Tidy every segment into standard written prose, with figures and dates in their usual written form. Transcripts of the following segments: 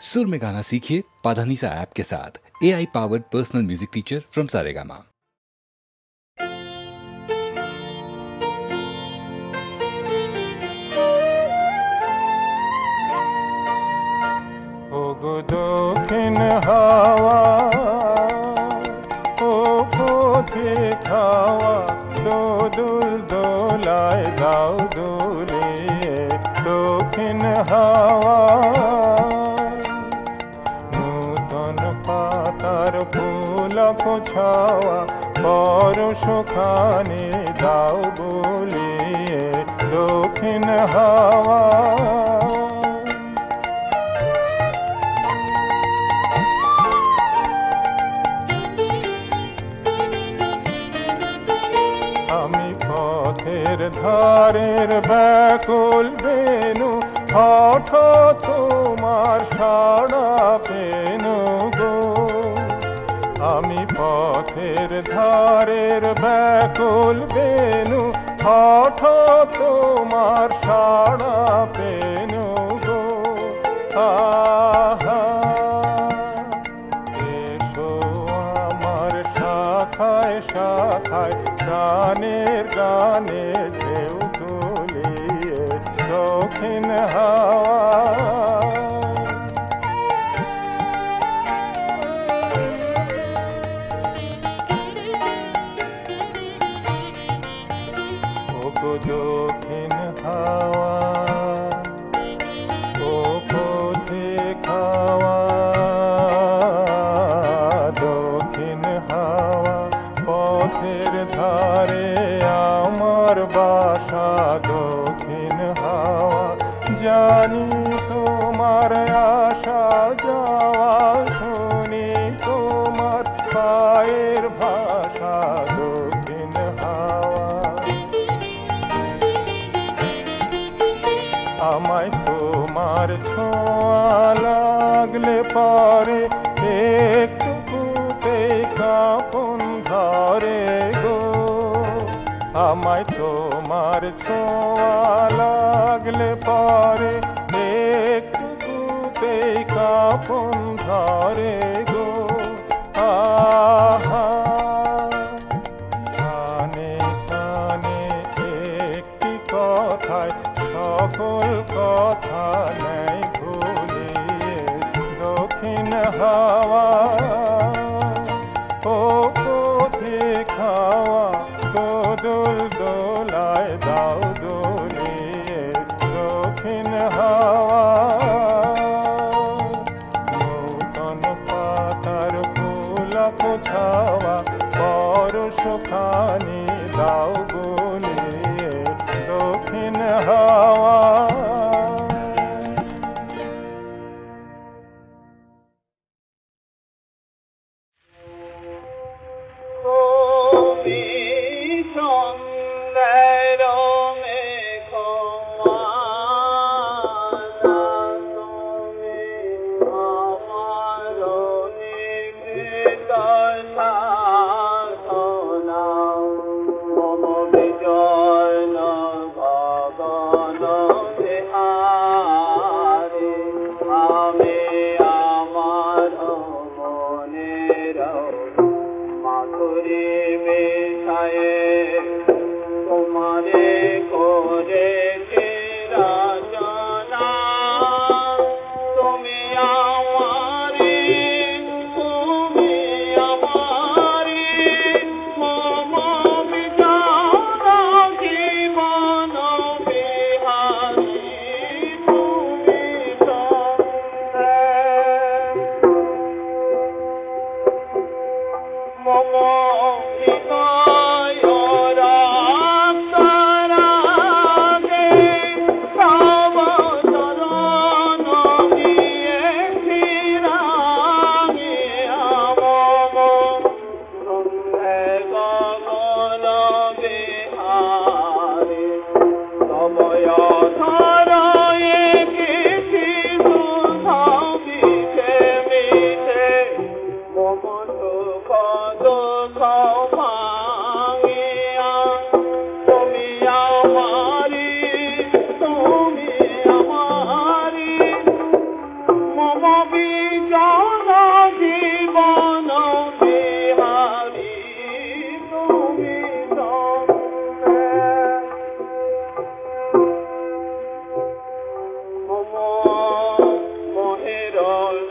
सुर में गाना सीखिए पाधानीसा ऐप के साथ। AI powered personal music teacher from Saregama. ওগো দক্ষিণ হাওয়া ও পথে খাওয়া দোদুল দোলায় দাও দুলিয়ে দক্ষিণ হাওয়া নূতন পাতার ফুলক ছাওয়া পরশখানি দাও বলিয়ে দক্ষিণ হাওয়া আমি পথের ধারের ব্যাকুল বেনু হঠাৎ তোমার সাড়া পেনু গো আমি পথের ধারের ব্যাকুল বেনু হঠাৎ তোমার সাড়া পেনু গো আহা এসো আমার শাখায় শাখায় গানের গানে ঢেউ তুলিয়ে দক্ষিণ হাওয়া ওগো দক্ষিণ হাওয়া ও পথে খাওয়া দক্ষিণ হাওয়া পথের ধারে আমার বাসা দক্ষিণ হাওয়া জানি তোমার আসা যাওয়া শুনি তোমার পায়ের ভাষা দক্ষিণ হাওয়া আমায় তোমার ছোঁয়া লাগলে পরে একটুকুতে কাঁপন ধরে গো আমায় তোমার ছোঁয়া লাগলে পরে একটুকুতে কাঁপন ধরে গো আহা কানে কানে একটি কথায় সকল কথা নেই ভুলিয়ে দক্ষিণ হাওয়া ও পথে খাওয়া দোদুল দোলায় দাও দোলিয়ে দক্ষিণ হাওয়া নূতন পাতার ফুলক ছাওয়া পরশখানি দাও বলিয়ে দক্ষিণ হাওয়া Oh, বিজন জীবন বিহারী তুমি মোহের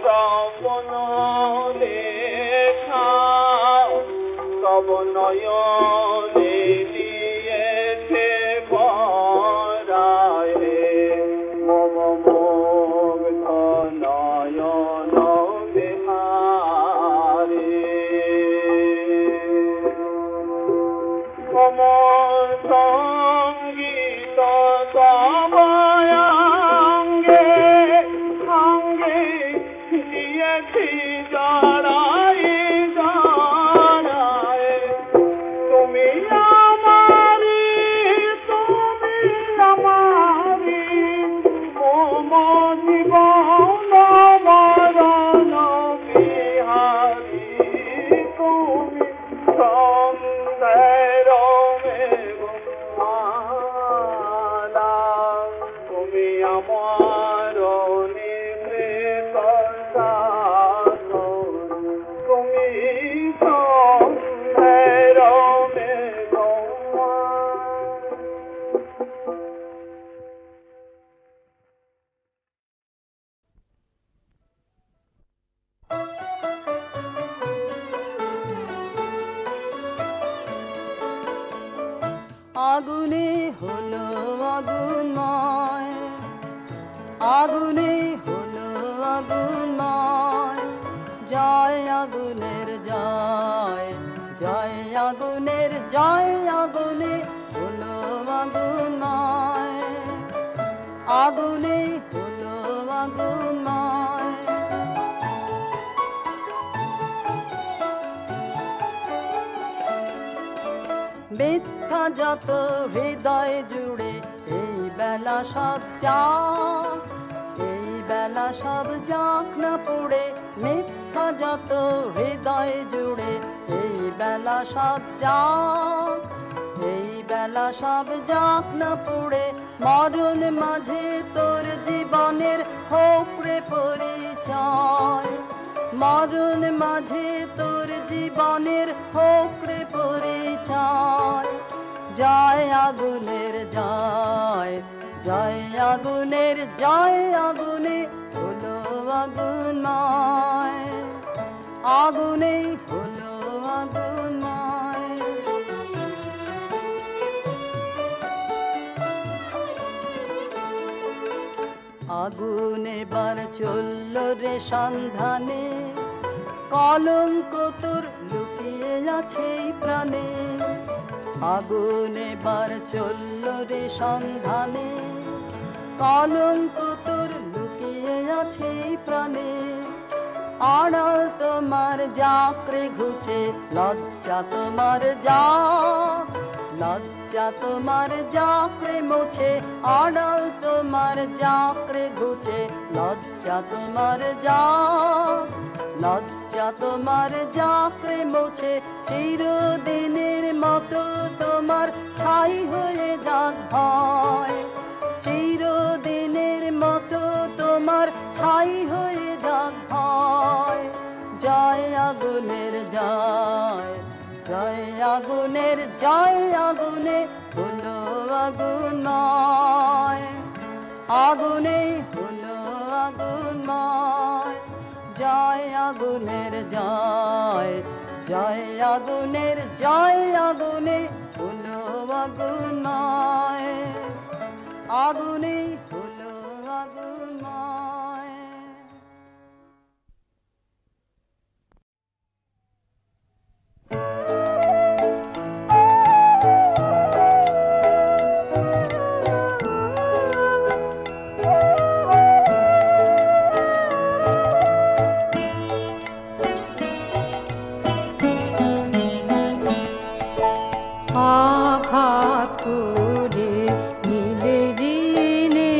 সপন লেখা তব নয়নে দিয়েছে পরায় মম মুগ্ধ নয়ন বিহারী মম সঙ্গীত তবয়াঙ্গে সঙ্গে দিয়েছি জড়াই জড়াই তুমি আমারি মম জীবন মরণ বিহারী তুমি সন্ধ্যের মেঘমালা তুমি আমার নিভৃত সাধন তুমি সন্ধ্যের মেঘমালা আগুনে হলো আগুনময় আগুনে হলো আগুনময় জয় আগুনের জয় জয় আগুনের জয় আগুনে হলো আগুনময় আগুনে হলো আগুনময় মিথ্যা যত হৃদয় জুড়ে এই বেলা সব যাক এই বেলা সব যাক না পুড়ে মিথ্যা যত হৃদয় জুড়ে এই বেলা সব যাক এই বেলা সব যাক না পুড়ে মরণ মাঝে তোর জীবনের হোক রে পরিচয় মরণ মাঝে তোর জীবনের হোক রে পরিচয় জয় আগুনের জয় জয় আগুনের জয় আগুনে হলো আগুনময় আগুনে হলো আগুনময় আগুন এবার চলল রে সন্ধানে কলঙ্ক তোর লুকিয়ে আছে প্রাণে আগুন এবার চলল রে সন্ধানে কলঙ্ক তোর লুকিয়ে আছে প্রাণে আড়াল তোমার যাকরে ঘুচে লজ্জা তোমার যাক লজ্জা তোমার যাকরে মুছে আড়াল তোমার যাকরে ঘুচে লজ্জা তোমার যাক লজ্জা তোমার যাকরে মুছে চিরদিনের মতো তোমার ছাই হয়ে যাক ভয় চিরদিনের মতো তোমার ছাই হয়ে যাক ভয় জয় আগুনের জয় জয় আগুনের জয় আগুনে হলো আগুনময় আগুনে হলো আগুনময় জয় আগুনের জয় জয় আগুনের জয় আগুনে হলো আগুনময় আগুনে হলো আগুনময় আঘাত করে নীলে দিনে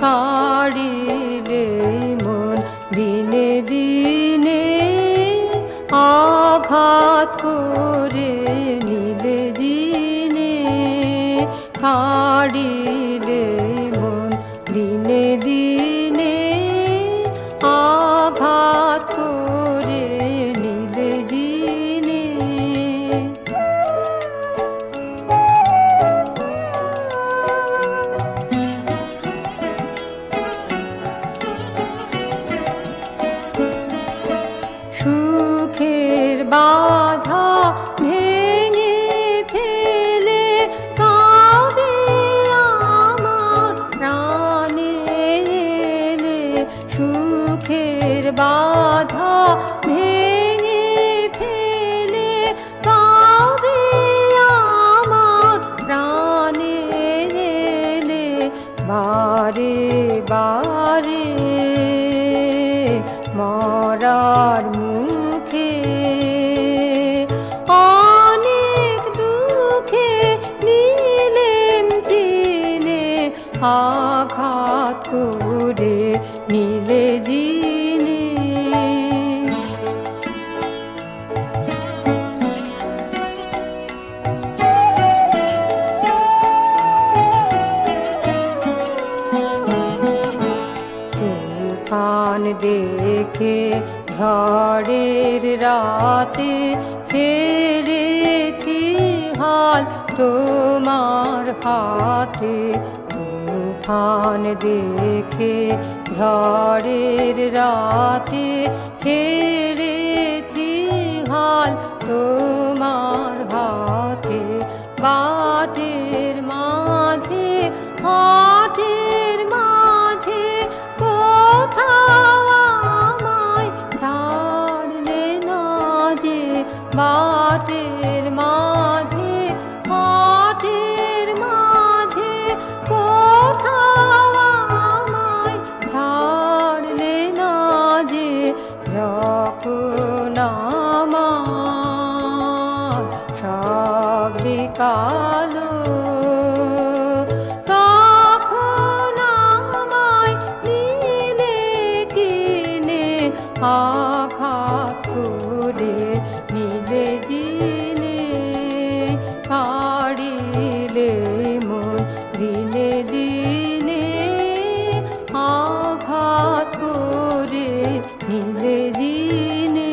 কাড়িলে মন দিনে দিনে আঘাত করে নীলে দিনে কাড়িলে মন দিনে দিনে বাধা ভেঙে ফেলে পাবে আমার প্রাণে এলে বারে বারে মরার মুখে অনেক দুঃখে নিলেম চিনে আঘাত করে নিলে জিনে তুফান দেখে ঝড়ের রাতে ছেড়েছি হাল তোমার হাতে তুফান দেখে ঝড়ের রাতে ছেড়েছি হাল তোমার হাতে বাটের মাঝে হাটের মাঝে কোথাও আমায় ছাড়লে না যে বাটের মাঝে হাটের মাঝে কোথাও আমায় ছাড়লে না যে যখন আমার সব বিকালো তখন আমায় নিলে কিনে আঘাত করে নিলে জিনে কাড়িলে মন দিনে দিনে আঘাত করে নিলে জিনে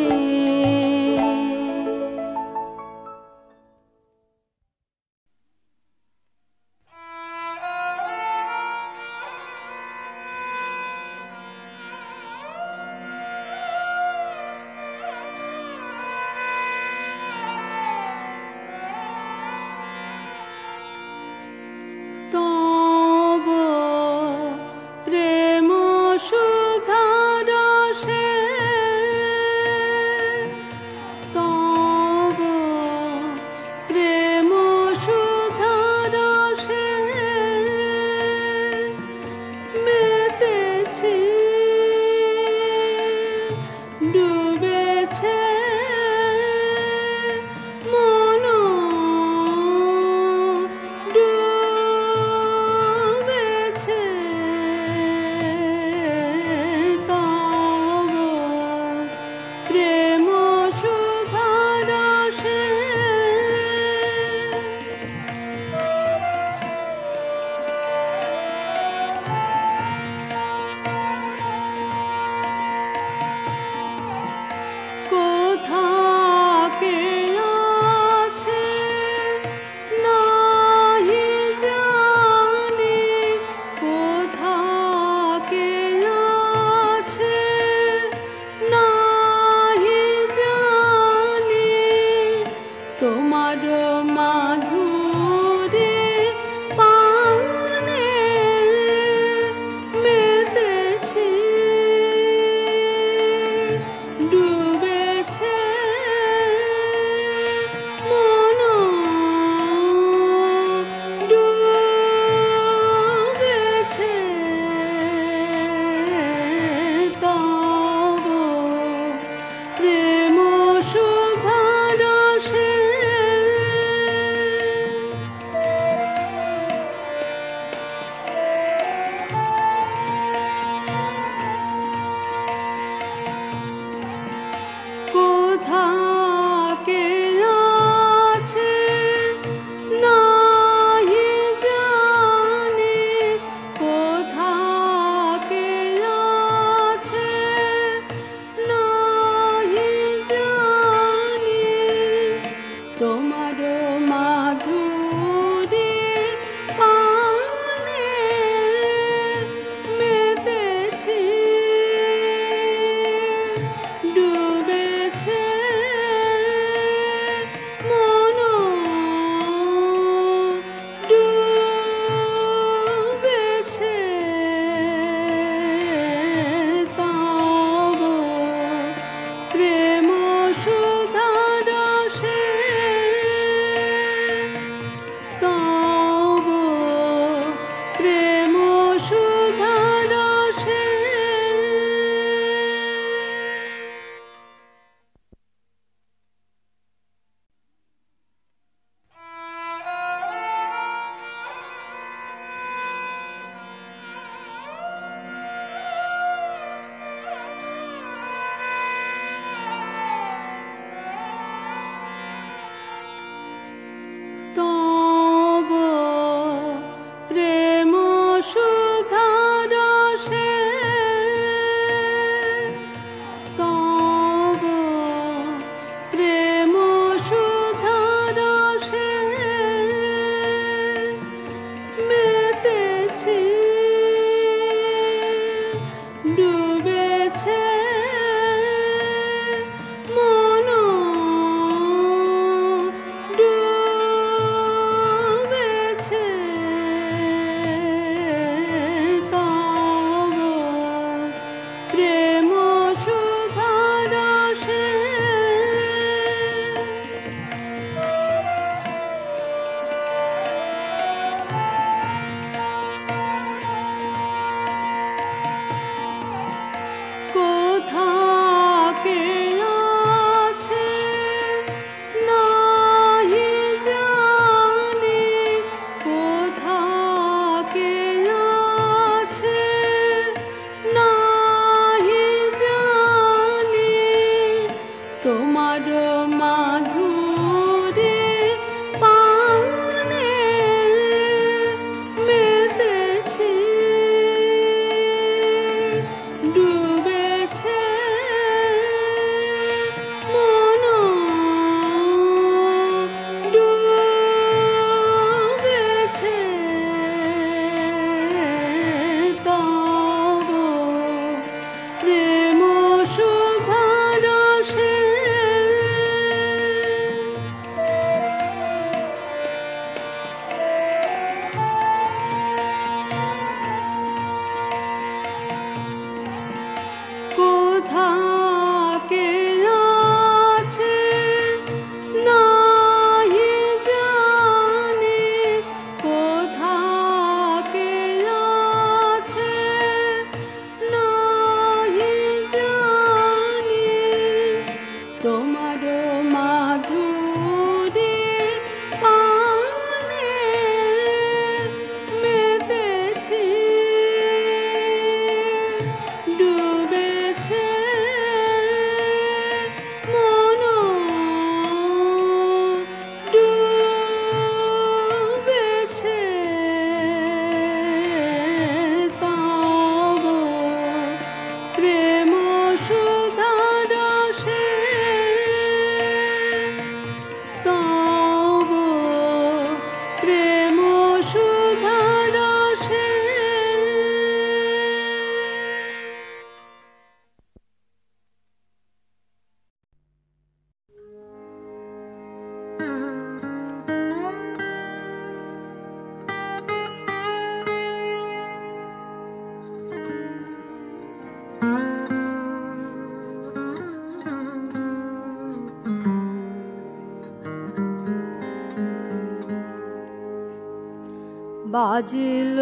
বাজিল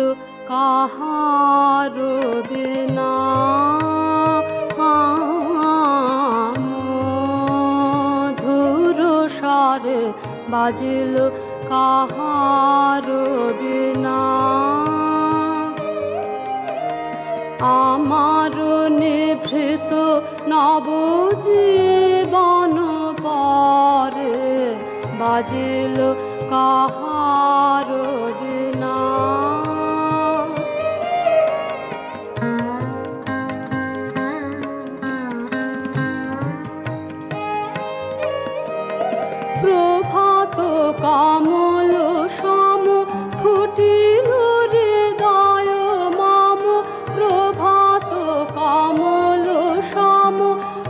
কাহার বিনা মধুর স্বরে বাজিল কাহার বিনা আমার নিভৃত নবজীবন পরে বাজিল কাহার বিনা প্রভাত কমল সম ফুটিল হৃদয় মম প্রভাত কমল সম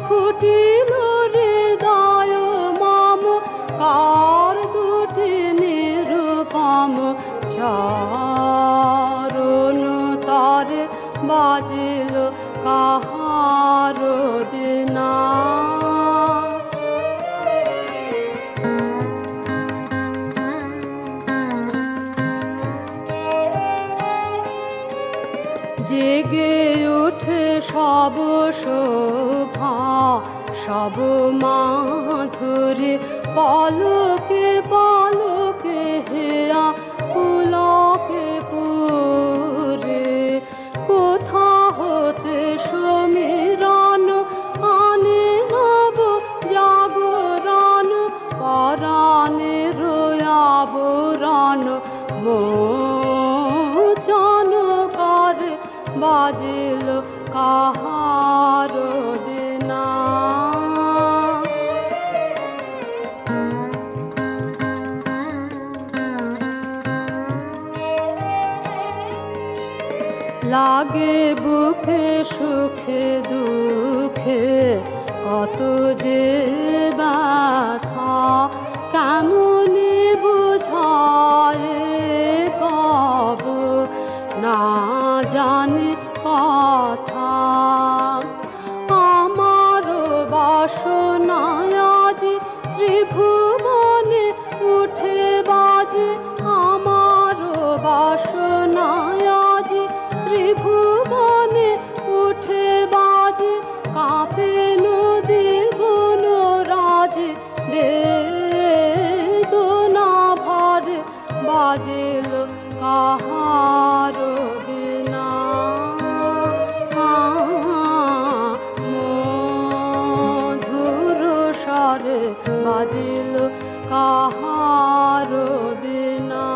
ফুটিল হৃদয় মম কার দুটি নিরূপম চরণ তরে বাজিল কাহার বিনা জেগে উঠে সব শোভা সব মাধুরী পলকে পলকে হেয়া পুলকে পুরে কোথা হতে সমীরণ আনে নব জাগরণ পরাণের আবরণ মোচন করে বাজিল কাহার বিনা লাগে বুকে সুখে দুঃখে কত যে ব্যথা কেমনি বুঝায় কব না জানি কথা আমার বাসনায় আজি ত্রিভুবনে উঠে বাজে আমার বাসনায় আজি ত্রিভুবনে উঠে বাজে কাঁপে নদী বন রাজে বেদনা ভরে বাজিল কাহার বিনা মধুর স্বরে বাজিল কাহার বিনা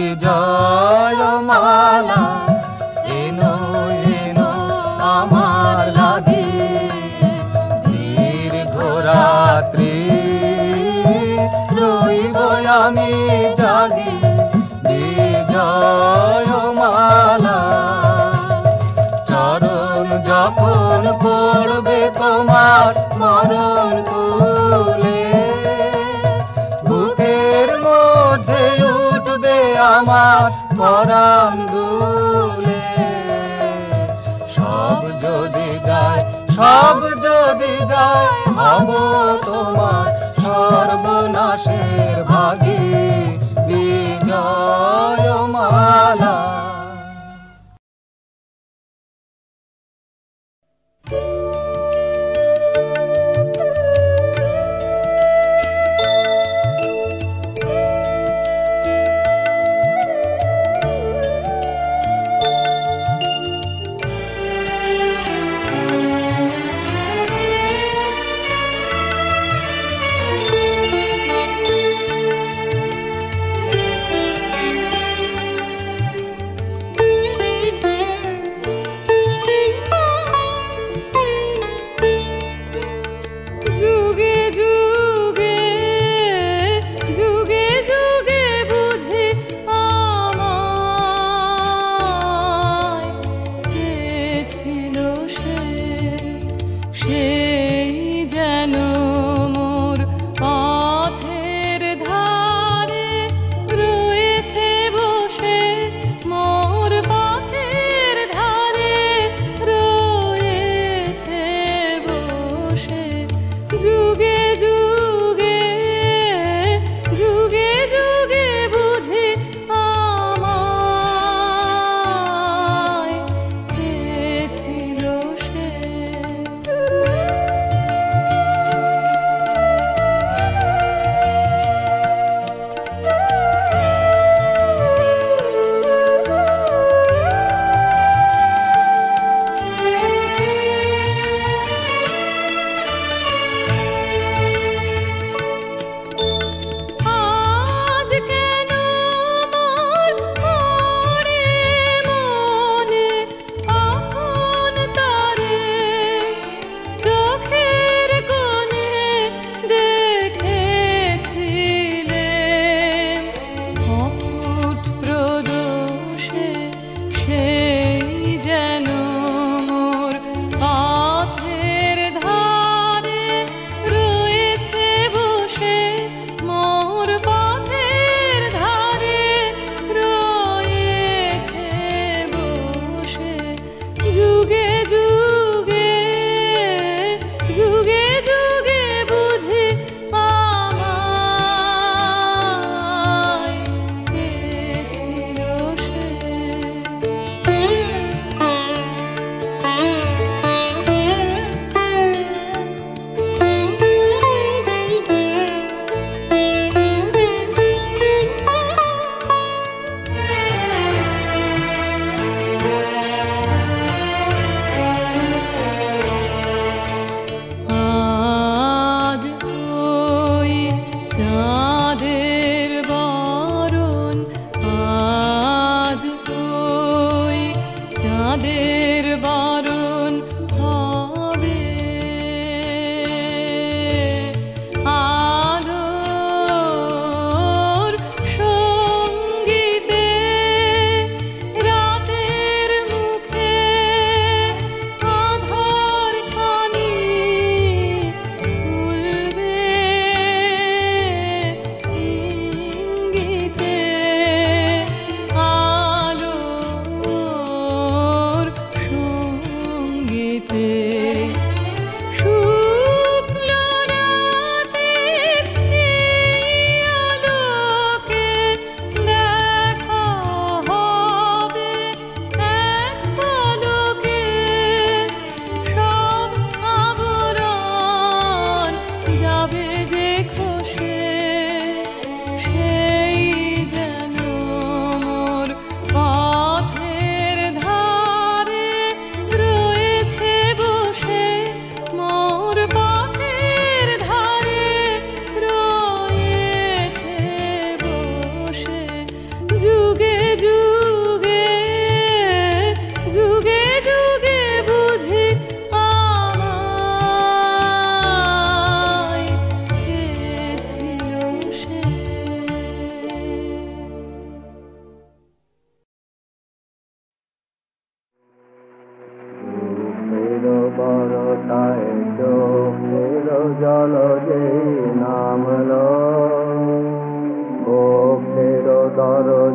বিজয় মালা এনো এনো আমার লাগি দীর্ঘরাত্রি রইব আমি জাগি বিজয় মালা চরণ যখন পড়বে তোমার মরণ কুলে বুকের মধ্যে উঠবে আমার পরাণ দুলে সব যদি যায় হব তোমার সর্বনাশের ভাগী বিজয় মালা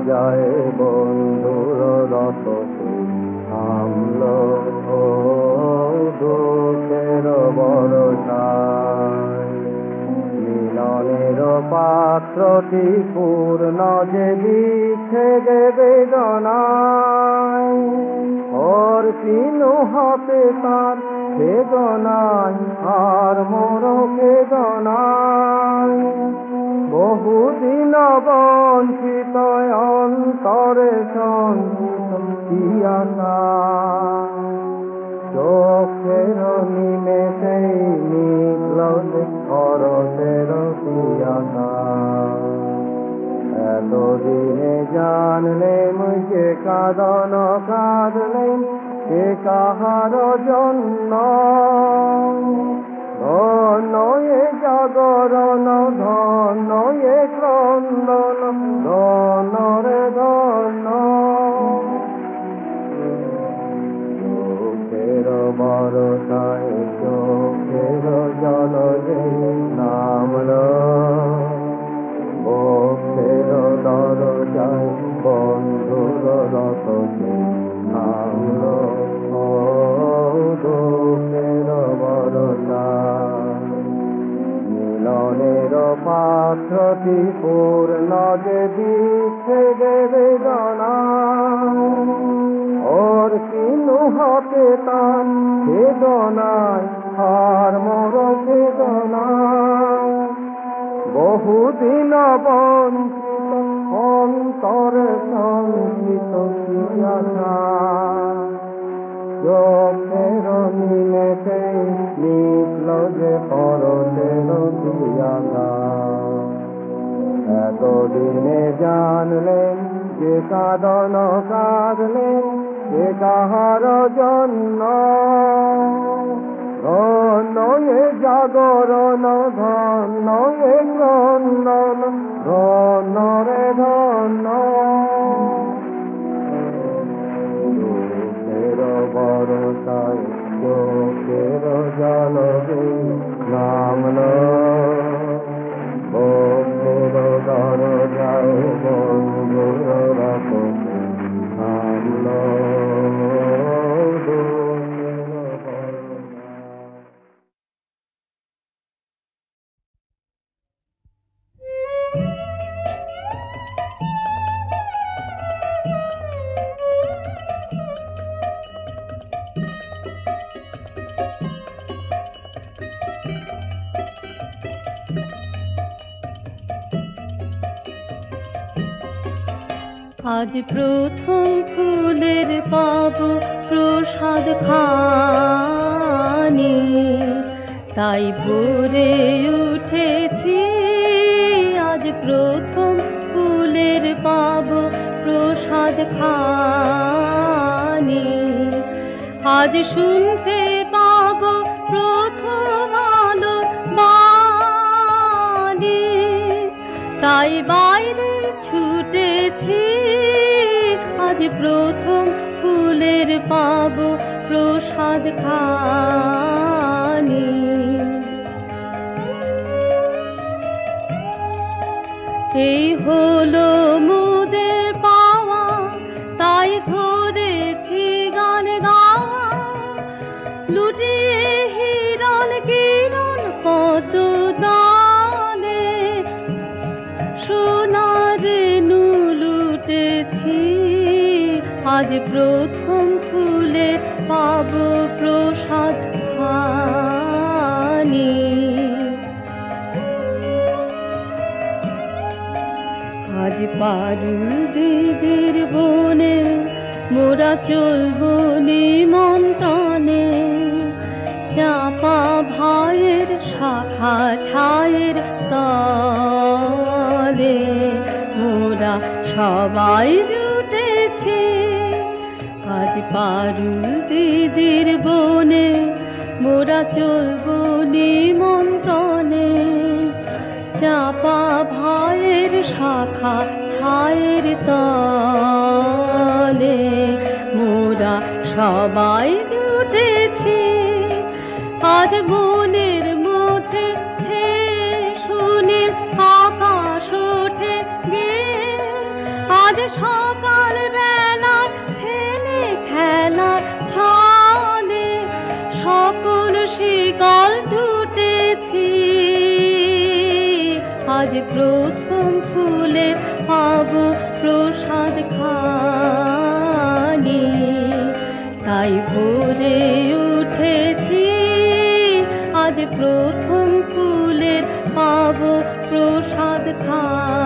যায় বন্ধুর রত থামলো দুঃখের বরসায় মিলনের পাত্রটি পূর্ণ যে দিচ্ছে যে বেদনায় ওর চিহ্ন হাতে তার বেদনায় আর মোর বেদনায় বহুদিন বঞ্চিত অন্তরে সঞ্চিত চোখের নিমেষে নিকল খরচের পিয়াসা এতদিনে জানলেম যে কাঁদন কাঁদলেন সে কাহার জন্য ধন্য এ জাগরণ ধন্য এ ক্রন্দন ধন্য রে ধন্য চোখের বরসায় চোখের জল যে নামল বক্ষের দরজায় বন্ধুর রত নামল দুঃখের বরসায় মিলনের পাত্রটি পূর্ণ যে দিচ্ছে যে বেদনায় ওর কিনু হাতে তার বেদনায় আর মোর বেদনায় বহুদিন বঞ্চিত অন্তরে সঞ্চিত পিয়াসা চোখের নিমেষে নিকল যে পরশের পিয়াসা এতদিনে জানলেন যে কাঁদন কাঁদলেন সে কাহার জন্য ধন্য এ জাগরণ ধন্য এ ক্রন্দন ধন্য রে ধন্য দুঃখের বরসায় চোখের জল নামল বন্ধুর দরজায় বন্ধুর রত নামল আজ প্রথম ফুলের পাব প্রসাদ খানি তাই ভোরে উঠেছি আজ প্রথম ফুলের পাব প্রসাদ খানি আজ শুনতে পাব প্রথম আলোর বাণী তাই বাইরে ছুটেছি আজ প্রথম ফুলের পাব প্রসাদ খানি এই হলো মোদের পাওয়া তাই ধরেছি গান গাওয়া লুটিয়ে হিরণ কিরণ কত দানে সোনার লুটেছি আজ প্রথম ফুলে পাব প্রসাদ খানি আজ পারুল দিদির বনে মোরা চলব নিমন্ত্রণে চাপা ভাইয়ের শাখা ছায়ের তলে মোরা সবাই জুটেছি আজ পারুল দিদির বনে মোরা চলব নিমন্ত্রণে চাপা ভাইয়ের শাখা ছায়ের তলে মোরা সবাই জুটেছি আজ বনের মধ্যে সুনীল আকাশ ওঠে গে আজ সকাল বেলার ছেলে খেলার ছলে সকল শিকল টুটেছি, আজ প্রথম ফুলে পাবো প্রসাদ খানি, তাই ভোরে উঠেছি, আজ প্রথম ফুলের পাবো প্রসাদ খানি।